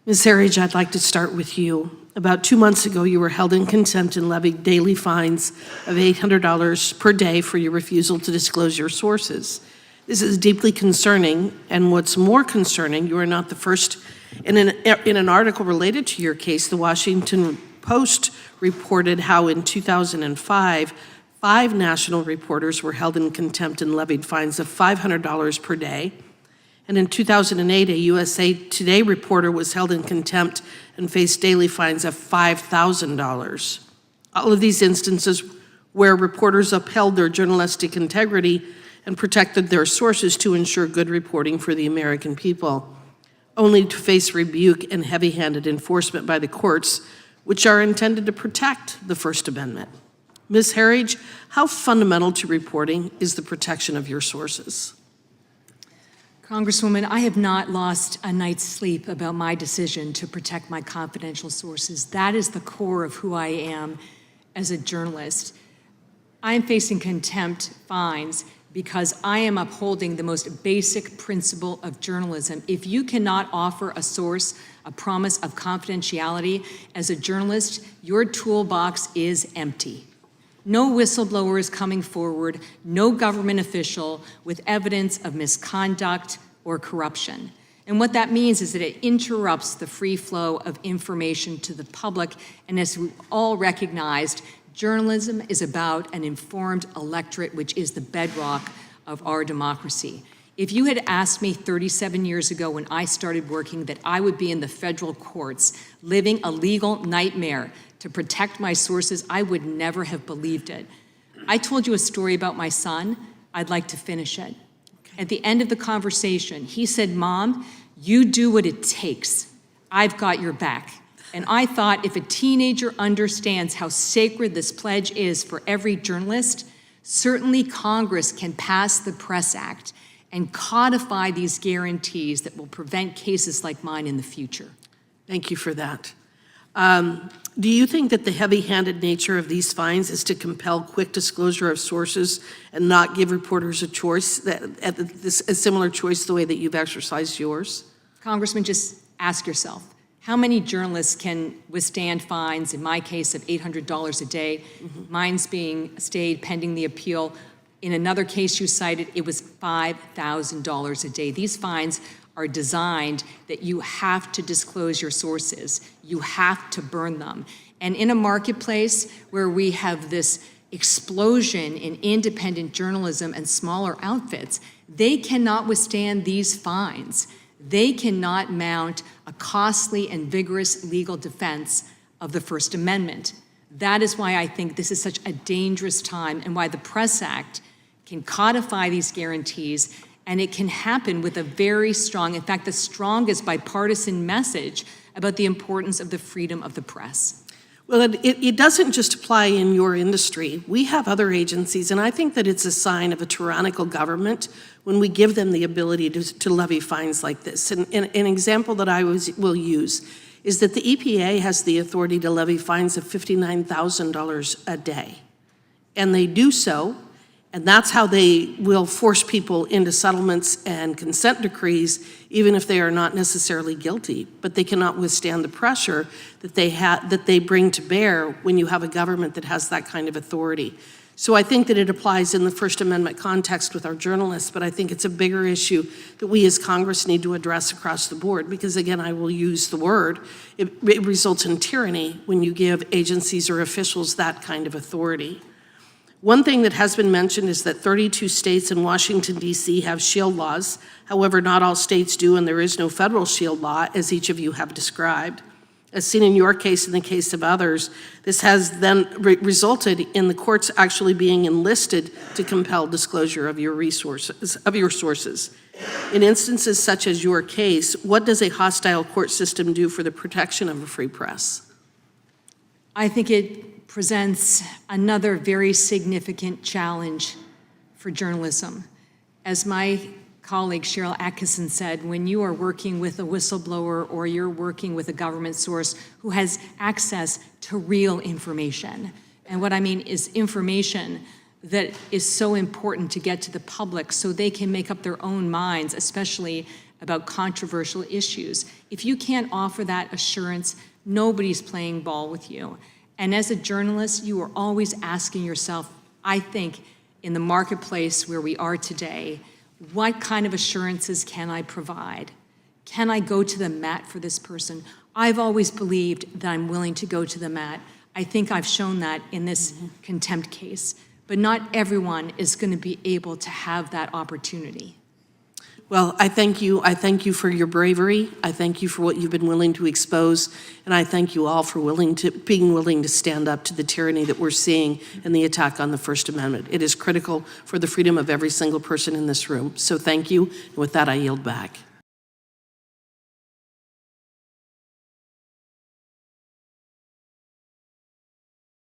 Ms. Herridge, I'd like to start with you. About 2 months ago, you were held in contempt and levied daily fines of $800 per day for your refusal to disclose your sources. This is deeply concerning, and what's more concerning, you are not the first. In an article related to your case, the Washington Post reported how in 2005, 5 national reporters were held in contempt and levied fines of $500 per day. And in 2008, a USA Today reporter was held in contempt and faced daily fines of $5,000. All of these instances where reporters upheld their journalistic integrity and protected their sources to ensure good reporting for the American people, only to face rebuke and heavy-handed enforcement by the courts, which are intended to protect the First Amendment. Ms. Herridge, how fundamental to reporting is the protection of your sources? Congresswoman, I have not lost a night's sleep about my decision to protect my confidential sources. That is the core of who I am as a journalist. I am facing contempt fines because I am upholding the most basic principle of journalism. If you cannot offer a source a promise of confidentiality as a journalist, your toolbox is empty. No whistleblower is coming forward, no government official with evidence of misconduct or corruption. And what that means is that it interrupts the free flow of information to the public. And as we all recognized, journalism is about an informed electorate, which is the bedrock of our democracy. If you had asked me 37 years ago when I started working that I would be in the federal courts living a legal nightmare to protect my sources, I would never have believed it. I told you a story about my son. I'd like to finish it. At the end of the conversation, he said, "Mom, you do what it takes. I've got your back." And I thought, if a teenager understands how sacred this pledge is for every journalist, certainly Congress can pass the Press Act and codify these guarantees that will prevent cases like mine in the future. Thank you for that. Do you think that the heavy-handed nature of these fines is to compel quick disclosure of sources and not give reporters a choice, a similar choice the way that you've exercised yours? Congressman, just ask yourself, how many journalists can withstand fines, in my case, of $800 a day? Mine's being stayed pending the appeal. In another case you cited, it was $5,000 a day. These fines are designed that you have to disclose your sources. You have to burn them. And in a marketplace where we have this explosion in independent journalism and smaller outfits, they cannot withstand these fines. They cannot mount a costly and vigorous legal defense of the First Amendment. That is why I think this is such a dangerous time and why the Press Act can codify these guarantees, and it can happen with a very strong, in fact, the strongest bipartisan message about the importance of the freedom of the press. Well, it doesn't just apply in your industry. We have other agencies, and I think that it's a sign of a tyrannical government when we give them the ability to levy fines like this. And an example that I will use is that the EPA has the authority to levy fines of $59,000 a day. And they do so, and that's how they will force people into settlements and consent decrees, even if they are not necessarily guilty. But they cannot withstand the pressure that they bring to bear when you have a government that has that kind of authority. So I think that it applies in the First Amendment context with our journalists, but I think it's a bigger issue that we as Congress need to address across the board, because again, I will use the word, it results in tyranny when you give agencies or officials that kind of authority. One thing that has been mentioned is that 32 states and Washington, D.C. have shield laws. However, not all states do, and there is no federal shield law, as each of you have described. As seen in your case and the case of others, this has then resulted in the courts actually being enlisted to compel disclosure of your sources. In instances such as your case, what does a hostile court system do for the protection of a free press? I think it presents another very significant challenge for journalism. As my colleague Sharyl Attkisson said, when you are working with a whistleblower or you're working with a government source who has access to real information, and what I mean is information that is so important to get to the public so they can make up their own minds, especially about controversial issues. If you can't offer that assurance, nobody's playing ball with you. And as a journalist, you are always asking yourself, I think, in the marketplace where we are today, what kind of assurances can I provide? Can I go to the mat for this person? I've always believed that I'm willing to go to the mat. I think I've shown that in this contempt case. But not everyone is going to be able to have that opportunity. Well, I thank you. I thank you for your bravery. I thank you for what you've been willing to expose. And I thank you all for being willing to stand up to the tyranny that we're seeing in the attack on the First Amendment. It is critical for the freedom of every single person in this room. So thank you. And with that, I yield back.